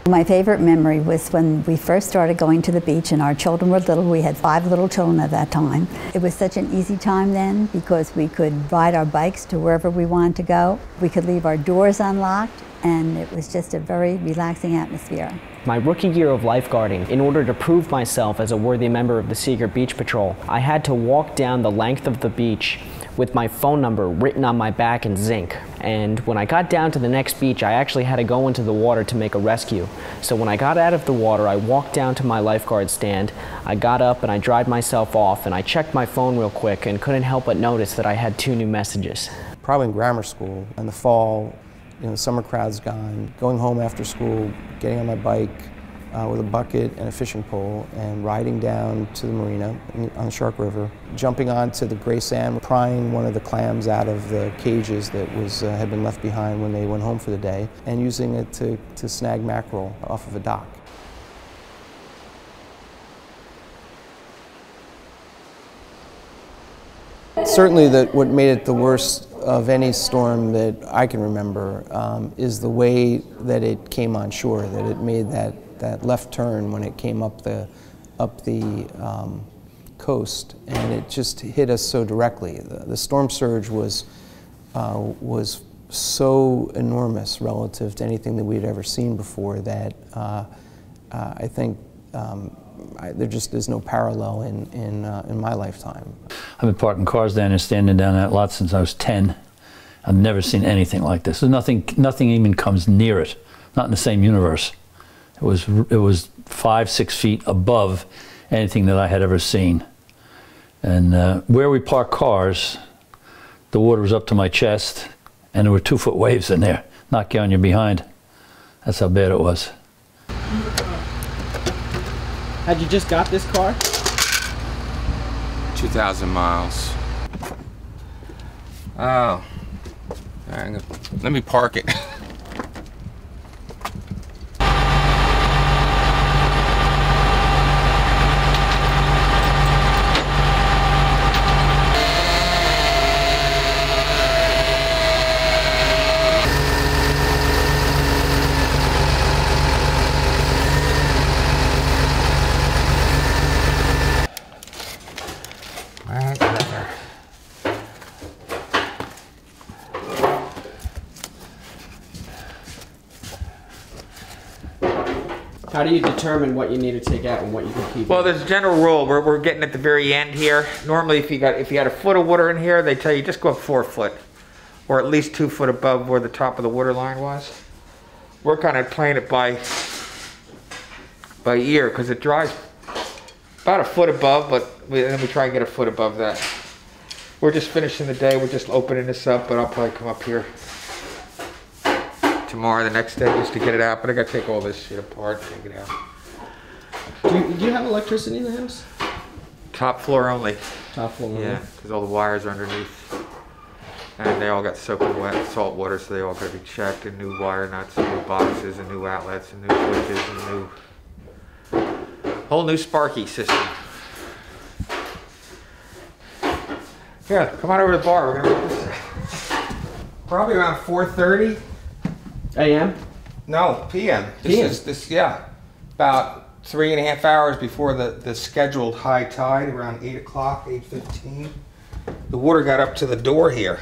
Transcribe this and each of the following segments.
My favorite memory was when we first started going to the beach and our children were little. We had 5 little children at that time. It was such an easy time then because we could ride our bikes to wherever we wanted to go. We could leave our doors unlocked, and it was just a very relaxing atmosphere. My rookie year of lifeguarding, in order to prove myself as a worthy member of the Secret Beach Patrol, I had to walk down the length of the beach with my phone number written on my back in zinc. And when I got down to the next beach, I actually had to go into the water to make a rescue. So when I got out of the water, I walked down to my lifeguard stand, I got up and I dried myself off, and I checked my phone real quick and couldn't help but notice that I had 2 new messages. Probably in grammar school, in the fall, the summer crowd's gone, going home after school, getting on my bike with a bucket and a fishing pole and riding down to the marina on the Shark River, jumping onto the gray sand, prying one of the clams out of the cages that had been left behind when they went home for the day, and using it to snag mackerel off of a dock. Certainly what made it the worst of any storm that I can remember is the way that it came on shore, that it made that left turn when it came up the coast, and it just hit us so directly. The storm surge was so enormous relative to anything that we had ever seen before that I think there just is no parallel in my lifetime. I've been parking cars down there, standing down that lot since I was 10. I've never seen anything like this. There's nothing even comes near it. Not in the same universe. It was 5, 6 feet above anything that I had ever seen. And where we park cars, the water was up to my chest, and there were 2-foot waves in there, knock you on your behind. That's how bad it was. Had you just got this car? 2,000 miles. Oh. All right, let me park it. How do you determine what you need to take out and what you can keep? Well, there's a general rule. We're getting at the very end here. Normally, if you had a foot of water in here, they tell you just go up 4 foot, or at least 2 foot above where the top of the water line was. We're kind of playing it by ear because it dries about a foot above, but then we try and get a foot above that. We're just finishing the day. We're just opening this up, but I'll probably come up here tomorrow, the next day, just to get it out. But I got to take all this shit apart, take it out. Do you have electricity in the house? Top floor only. Top floor only. Yeah, because all the wires are underneath. And they all got soaking wet, salt water, so they all got to be checked, and new wire nuts, and new boxes, and new outlets, and new switches, and whole new Sparky system. Yeah, come on over to the bar. We're gonna make this probably around 4:30 a.m. No, p.m. Yeah, about 3.5 hours before the scheduled high tide, around 8 o'clock, 8:15. The water got up to the door here,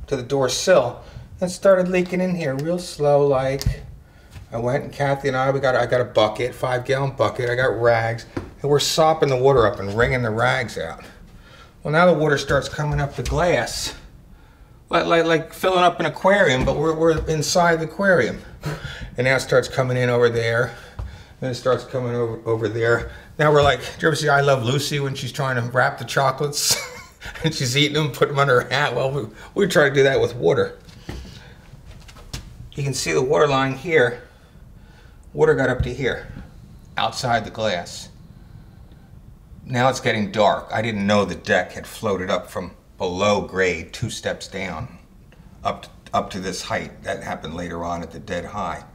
to the door sill, and started leaking in here real slow. Like, I went, and Kathy and I got a bucket, 5-gallon bucket. I got rags, and we're sopping the water up and wringing the rags out. Well, now the water starts coming up the glass, like filling up an aquarium, but we're inside the aquarium. And now it starts coming in over there, then it starts coming over there. Now we're like, do you ever see I Love Lucy when she's trying to wrap the chocolates and she's eating them, put them under her hat? Well, we try to do that with water. You can see the water line here. Water got up to here, outside the glass. Now it's getting dark. I didn't know the deck had floated up from below grade 2 steps down up to this height. That happened later on at the dead high.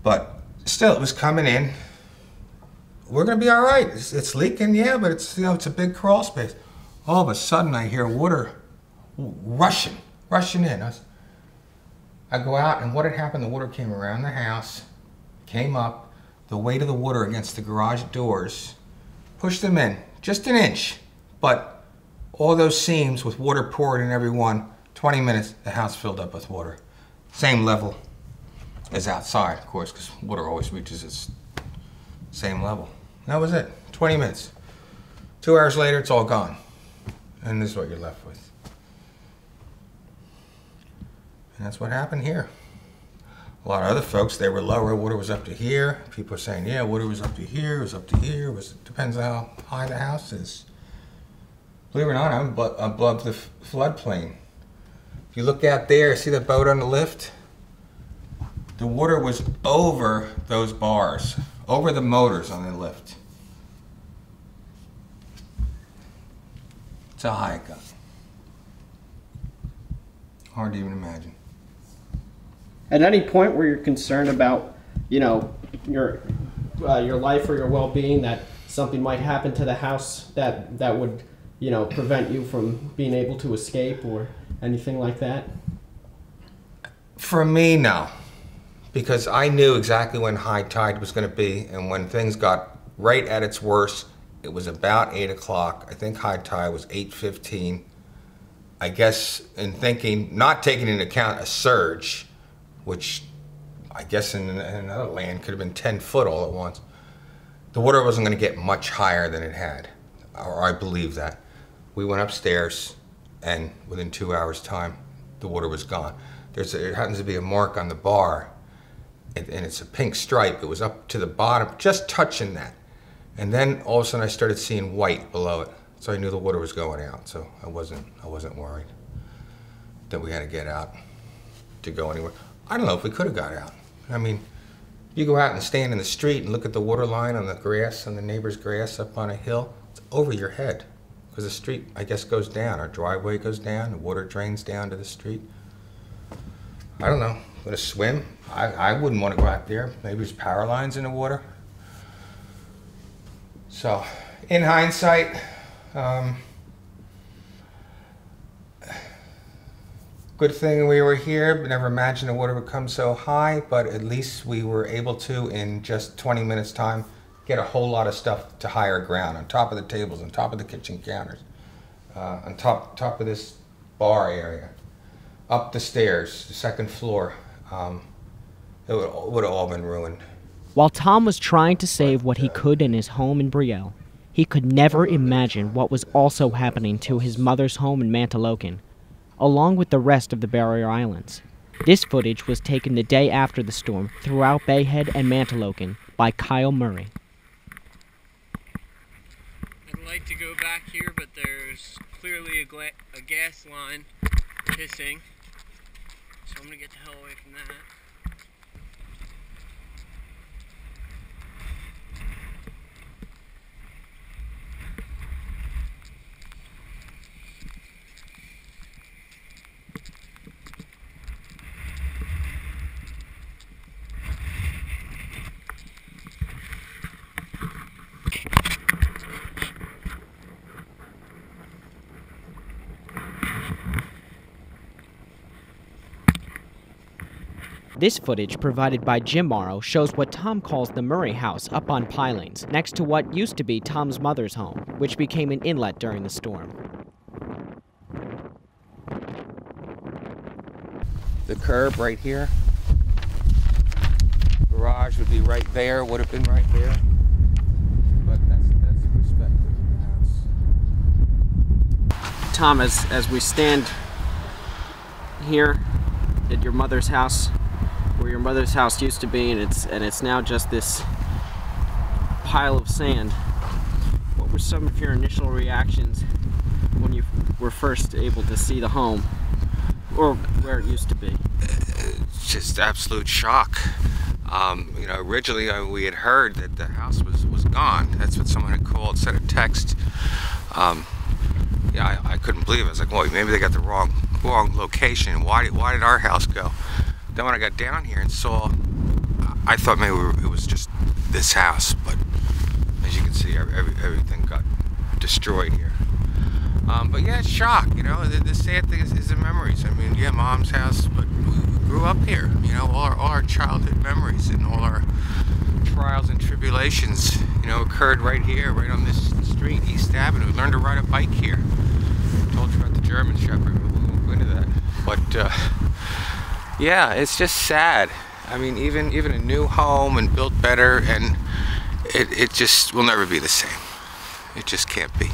But still, it was coming in. We're gonna be all right. It's leaking, yeah, but it's, you know, it's a big crawl space. All of a sudden, I hear water rushing in. I go out, and what had happened, the water came around the house, came up, the weight of the water against the garage doors, pushed them in, just an inch, but all those seams with water poured in every one, 20 minutes, the house filled up with water. Same level as outside, of course, because water always reaches its same level. That was it, 20 minutes. 2 hours later, it's all gone. And this is what you're left with. And that's what happened here. A lot of other folks, they were lower, water was up to here. People are saying, yeah, water was up to here, it was up to here. It depends on how high the house is. Believe it or not, I'm above the floodplain. If you look out there, see that boat on the lift? The water was over those bars, over the motors on the lift. It's how high it got. Hard to even imagine. At any point where you're concerned about, you know, your life or your well-being, that something might happen to the house that would, you know, prevent you from being able to escape or anything like that? For me, no. Because I knew exactly when high tide was going to be, and when things got right at its worst, it was about 8 o'clock. I think high tide was 8:15. I guess in thinking, not taking into account a surge, which I guess in another land could have been 10 foot all at once, the water wasn't going to get much higher than it had, or I believe that. We went upstairs, and within 2 hours' time, the water was gone. There happens to be a mark on the bar, and it's a pink stripe. It was up to the bottom, just touching that. And then all of a sudden I started seeing white below it. So I knew the water was going out, so I wasn't worried that we had to get out to go anywhere. I don't know if we could have got out. I mean, you go out and stand in the street and look at the water line on the grass, on the neighbor's grass up on a hill, it's over your head. Because the street, I guess, goes down. Our driveway goes down, the water drains down to the street. I don't know, gonna swim? I wouldn't want to go out there. Maybe there's power lines in the water. So, in hindsight, good thing we were here. Never imagined the water would come so high, but at least we were able to, in just 20 minutes time, get a whole lot of stuff to higher ground, on top of the tables, on top of the kitchen counters, on top of this bar area, up the stairs, the second floor. It would have all been ruined. While Tom was trying to save what he could in his home in Brielle, he could never imagine what was also happening to his mother's home in Mantaloking, along with the rest of the Barrier Islands. This footage was taken the day after the storm throughout Bay Head and Mantaloking by Kyle Murray. I'd like to go back here, but there's clearly a gas line hissing, so I'm going to get the hell away from that. This footage, provided by Jim Morrow, shows what Tom calls the Murray house up on pilings, next to what used to be Tom's mother's home, which became an inlet during the storm. The curb right here. Garage would be right there, would have been right there. But that's the perspective of the house. Tom, as we stand here at your mother's house, where your mother's house used to be, and it's now just this pile of sand, what were some of your initial reactions when you were first able to see the home, or where it used to be? Just absolute shock. You know, originally we had heard that the house was gone. That's what someone had called, sent a text. Yeah, I couldn't believe it. I was like, well, maybe they got the wrong location. Why did our house go? Then when I got down here and saw, I thought maybe it was just this house, but as you can see, everything got destroyed here. But yeah, it's shock, you know. The sad thing is the memories. I mean, yeah, Mom's house, but we grew up here. You know, all our childhood memories and all our trials and tribulations, you know, occurred right here, right on this street, East Avenue. We learned to ride a bike here. I told you about the German Shepherd, but we won't go into that. But yeah, it's just sad. I mean, even a new home and built better, and it just will never be the same. It just can't be.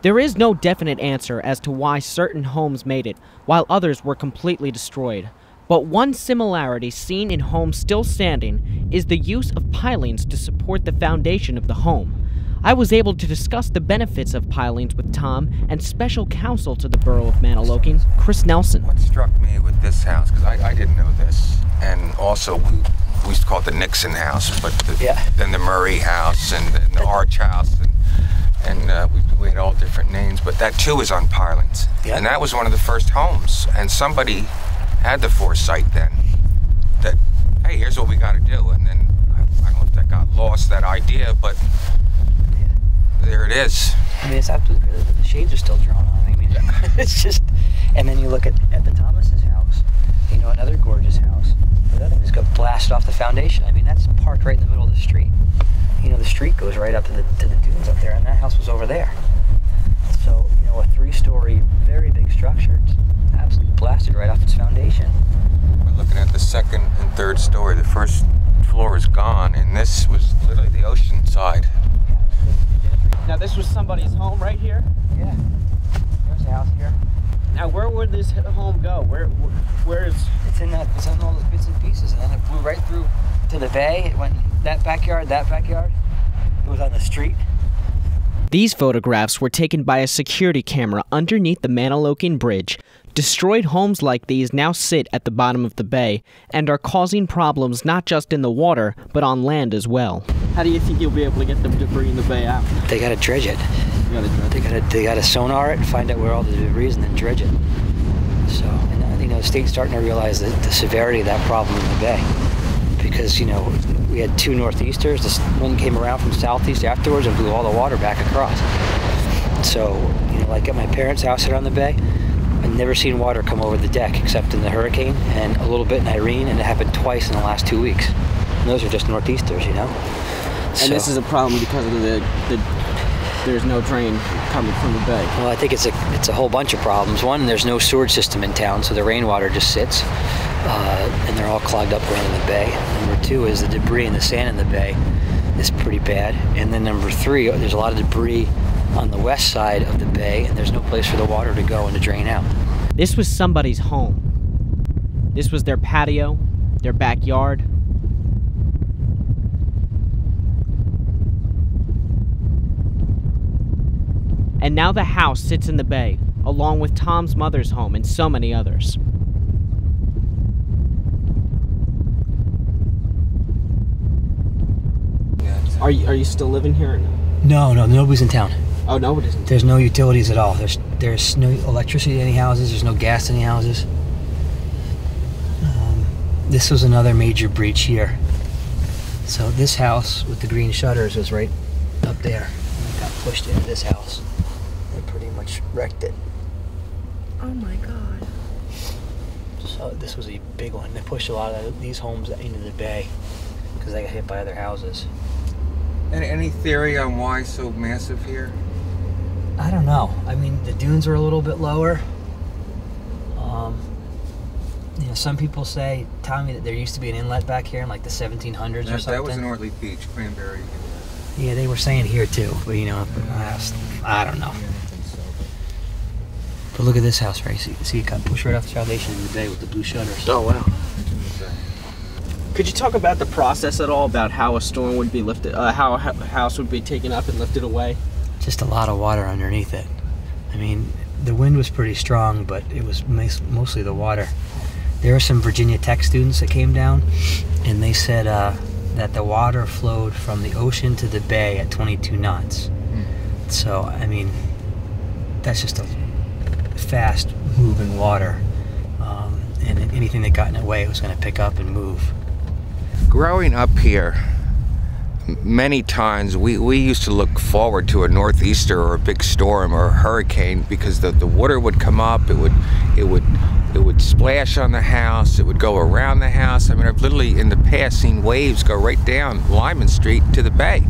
There is no definite answer as to why certain homes made it, while others were completely destroyed. But one similarity seen in homes still standing is the use of pilings to support the foundation of the home. I was able to discuss the benefits of pilings with Tom and special counsel to the borough of Mantaloking, Chris Nelson. What struck me with this house, because I didn't know this, and also we used to call it the Nixon house, but then the Murray house and the Arch house, and we had all different names, but that too is on pilings. And that was one of the first homes, and somebody had the foresight then that, hey, here's what we got to do. And then I don't know if that got lost, that idea, but there it is. I mean, it's absolutely crazy. The shades are still drawn on. I mean, it's just, and then you look at the Thomas's house, you know, another gorgeous house. But that thing just got blasted off the foundation. I mean, that's parked right in the middle of the street. You know, the street goes right up to the dunes up there, and that house was over there. So, you know, a 3-story, very big structure, it's absolutely blasted right off its foundation. We're looking at the second and third story. The first floor is gone, and this was literally the ocean side. Now this was somebody's home right here? Yeah. There's a house here. Now where would this home go? Where is... It's in all those bits and pieces, and then it flew right through to the bay. It went that backyard. It was on the street. These photographs were taken by a security camera underneath the Mantaloking Bridge. Destroyed homes like these now sit at the bottom of the bay and are causing problems not just in the water, but on land as well. How do you think you'll be able to get the debris in the bay out? They gotta dredge it. They gotta sonar it, find out where all the debris is, and then dredge it. So, and I think the state's starting to realize the severity of that problem in the bay. Because, you know, we had 2 northeasters. This one came around from southeast afterwards and blew all the water back across. So, you know, like at my parents' house here on the bay, I've never seen water come over the deck except in the hurricane and a little bit in Irene, and it happened twice in the last 2 weeks. And those are just northeasters, you know. And this is a problem because of there's no drain coming from the bay. Well, I think it's a whole bunch of problems. One, there's no sewage system in town, so the rainwater just sits, and they're all clogged up around the bay. Number 2 is the debris and the sand in the bay is pretty bad. And then number 3, there's a lot of debris on the west side of the bay, and there's no place for the water to go and to drain out. This was somebody's home. This was their patio, their backyard. And now the house sits in the bay, along with Tom's mother's home and so many others. Are you still living here? No, nobody's in town. Oh, nobody's in town. There's no utilities at all. There's no electricity in any houses. There's no gas in any houses. This was another major breach here. So this house with the green shutters was right up there. It got pushed into this house. They pretty much wrecked it. Oh my God. So this was a big one. They pushed a lot of these homes into the bay because they got hit by other houses. Any theory on why so massive here? I don't know. I mean, the dunes are a little bit lower. You know, some people say, Tommy, that there used to be an inlet back here in like the 1700s or something. That was in Ortley Beach, Cranberry. Yeah, they were saying here too, but you know, I don't know. But look at this house, right? See, it got pushed right off the foundation in the bay with the blue shutters. Oh, wow. Could you talk about the process at all, about how a storm would be lifted, how a house would be taken up and lifted away? Just a lot of water underneath it. I mean, the wind was pretty strong, but it was mostly the water. There were some Virginia Tech students that came down, and they said that the water flowed from the ocean to the bay at 22 knots. So, I mean, that's just a fast moving water, and anything that got in its way, it was going to pick up and move. Growing up here, many times we used to look forward to a northeaster or a big storm or a hurricane because the water would come up, it would It would splash on the house. It would go around the house. I mean, I've literally in the past seen waves go right down Lyman Street to the bay.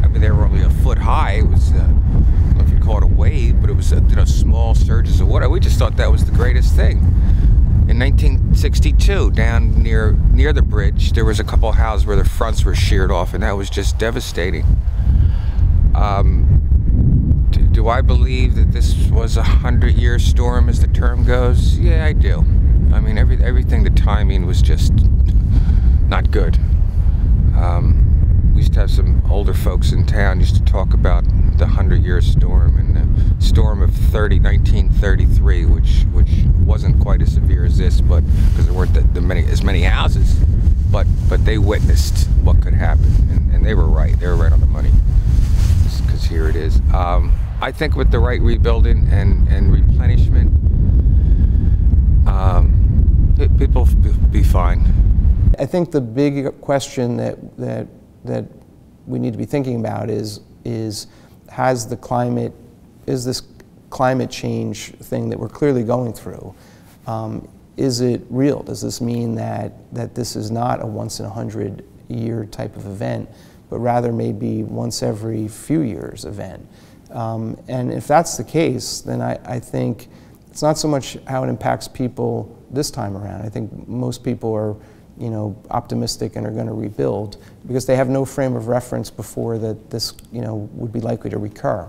I mean, they were only a foot high. It was, I don't know if you call it a wave, but it was, small surges of water. We just thought that was the greatest thing. In 1962, down near the bridge, there was a couple of houses where the fronts were sheared off, and that was just devastating. Do I believe that this was a 100-year storm, as the term goes? Yeah, I do. I mean, everything, the timing was just not good. We used to have some older folks in town used to talk about the 100-year storm and the storm of 1933, which wasn't quite as severe as this, but because there weren't as many houses, but they witnessed what could happen, and they were right. They were right on the money. Because here it is. I think with the right rebuilding and replenishment, people will be fine. I think the big question that we need to be thinking about is this climate change thing that we're clearly going through, is it real? Does this mean that this is not a once in 100-year type of event, but rather maybe once every few years event? And if that's the case, then I think it's not so much how it impacts people this time around. I think most people are, optimistic and are going to rebuild because they have no frame of reference before that this, would be likely to recur.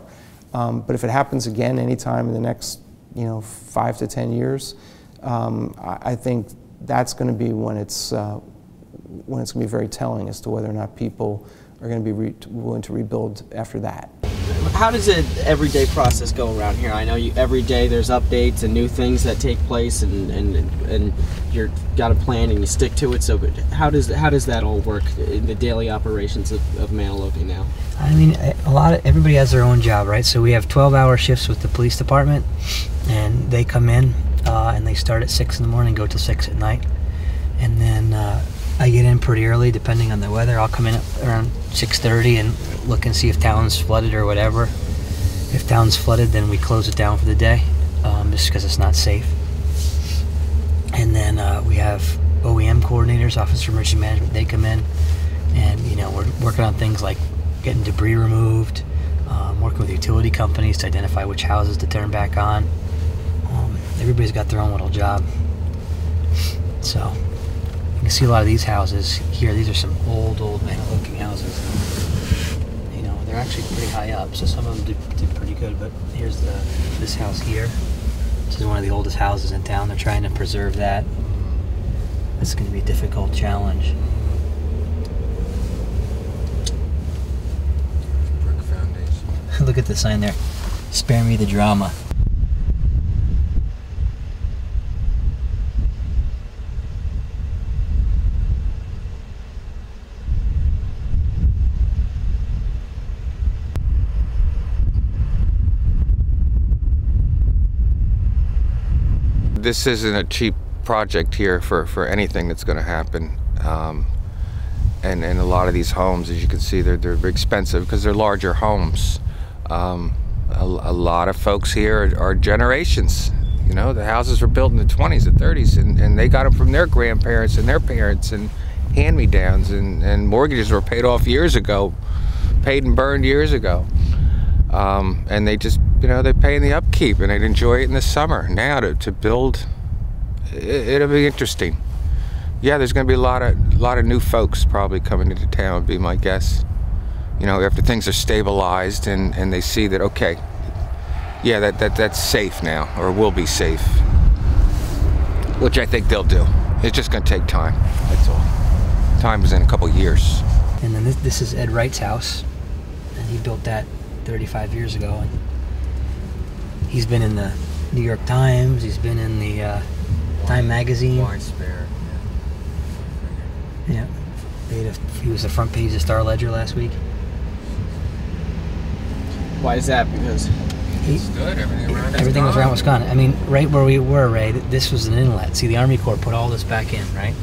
But if it happens again anytime in the next, 5 to 10 years, I think that's going to be when it's going to be very telling as to whether or not people are going to be willing to rebuild after that. How does the everyday process go around here? I know every day there's updates and new things that take place, and you've got a plan and you stick to it. So, how does that all work in the daily operations of Mantaloking now? I mean, everybody has their own job, right? So we have 12-hour shifts with the police department, and they come in and they start at 6 in the morning, go till 6 at night, and then I get in pretty early, depending on the weather. I'll come in around 6:30 and look and see if town's flooded or whatever. If town's flooded, then we close it down for the day, just because it's not safe. And then we have OEM coordinators, Office of Emergency Management. They come in, and we're working on things like getting debris removed, working with utility companies to identify which houses to turn back on. Everybody's got their own little job. So you can see a lot of these houses here. These are some old Mantaloking houses. They're actually pretty high up, so some of them did pretty good. But here's this house here. This is one of the oldest houses in town. They're trying to preserve that. It's going to be a difficult challenge. Brick foundation. Look at the sign there. Spare me the drama. This isn't a cheap project here for anything that's going to happen. And a lot of these homes, as you can see, they're expensive because they're larger homes. A lot of folks here are generations. The houses were built in the 20s and 30s, and they got them from their grandparents and their parents, and hand-me-downs, and mortgages were paid off years ago, paid and burned years ago. And they just, they pay in the upkeep, and they'd enjoy it in the summer. Now to build, it'll be interesting. Yeah, there's going to be a lot of new folks probably coming into town, would be my guess. After things are stabilized and they see that, okay, yeah, that's safe now, or will be safe, which I think they'll do. It's just going to take time. That's all. Time is in a couple years. And then this is Ed Wright's house, and he built that 35 years ago, and he's been in the New York Times, he's been in the Time magazine. Wine Spare. Yeah. He was the front page of Star Ledger last week. Why is that? Because It's good. Everything was around Wisconsin. I mean, right where we were, Ray, this was an inlet. See, the Army Corps put all this back in, right?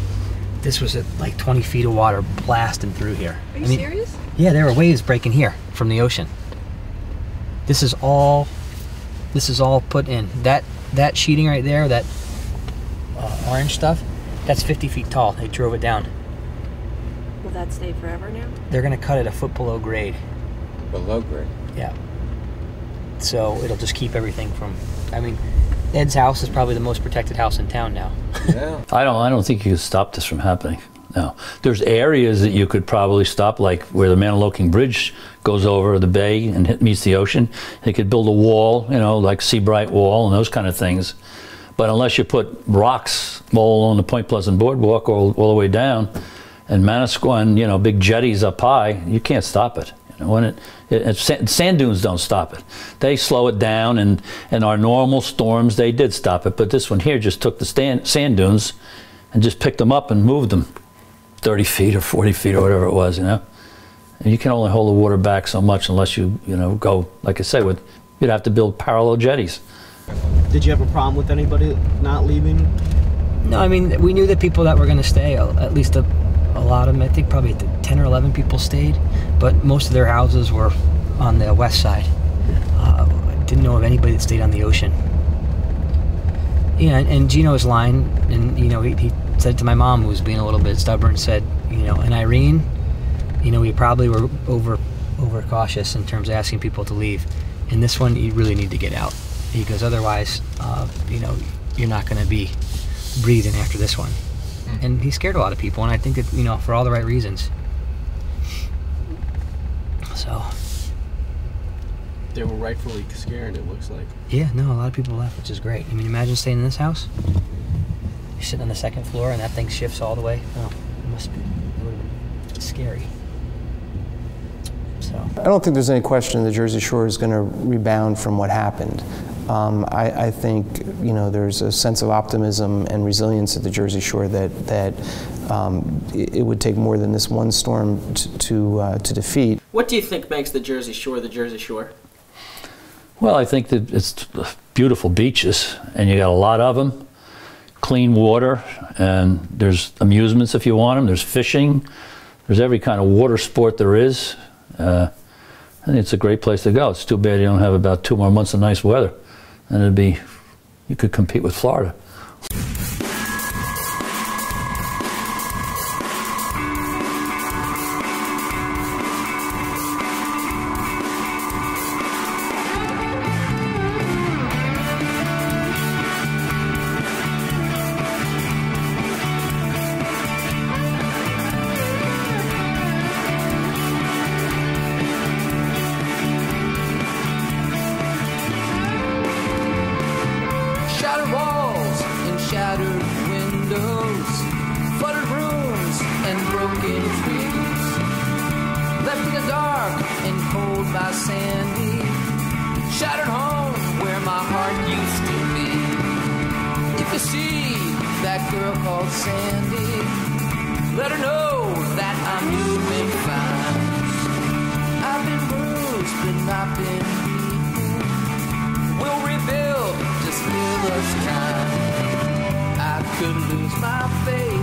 This was at like 20 feet of water blasting through here. Are you serious? Yeah, there were waves breaking here from the ocean. This is all put in. That sheeting right there, that orange stuff, that's 50 feet tall. They drove it down. Will that stay forever now? They're going to cut it a foot below grade. Below grade? Yeah. So it'll just keep everything from, I mean, Ed's house is probably the most protected house in town now. Yeah. I don't think you could stop this from happening. No. There's areas that you could probably stop, like where the Mantaloking Bridge goes over the bay and meets the ocean. They could build a wall, you know, like Seabright Wall and those kind of things. But unless you put rocks all along the Point Pleasant Boardwalk all the way down, and Manasquan, you know, big jetties up high, you can't stop it. You know, when sand dunes don't stop it. They slow it down, and our normal storms, they did stop it. But this one here just took the sand dunes and just picked them up and moved them 30 feet or 40 feet or whatever it was, you know. And you can only hold the water back so much unless you know, go, like I said, you'd have to build parallel jetties. Did you have a problem with anybody not leaving? No, I mean, we knew the people that were going to stay, at least a lot of them. I think probably 10 or 11 people stayed, but most of their houses were on the west side. Didn't know of anybody that stayed on the ocean. Yeah, and Gino's line, and, you know, he said to my mom, who was being a little bit stubborn, said, you know, and Irene, you know, we probably were over cautious in terms of asking people to leave. In this one, you really need to get out. He goes, otherwise, you know, you're not going to be breathing after this one. And he scared a lot of people, and I think that, you know, for all the right reasons. So. They were rightfully scared, it looks like. Yeah, no, a lot of people left, which is great. I mean, imagine staying in this house. You're sitting on the second floor, and that thing shifts all the way. Oh, it must be scary. So. I don't think there's any question the Jersey Shore is going to rebound from what happened. I think, you know, there's a sense of optimism and resilience at the Jersey Shore that it would take more than this one storm to defeat. What do you think makes the Jersey Shore the Jersey Shore? Well, I think that it's beautiful beaches, and you got a lot of them, clean water, and there's amusements if you want them. There's fishing. There's every kind of water sport there is. I think it's a great place to go. It's too bad you don't have about 2 more months of nice weather, and you could compete with Florida. Shattered walls and shattered windows, flooded rooms and broken trees, left in the dark and cold by Sandy, shattered home where my heart used to be. If you see that girl called Sandy, let her know that I'm doing fine. I've been bruised but not been beaten. We'll rebuild, just give us time. I could lose my faith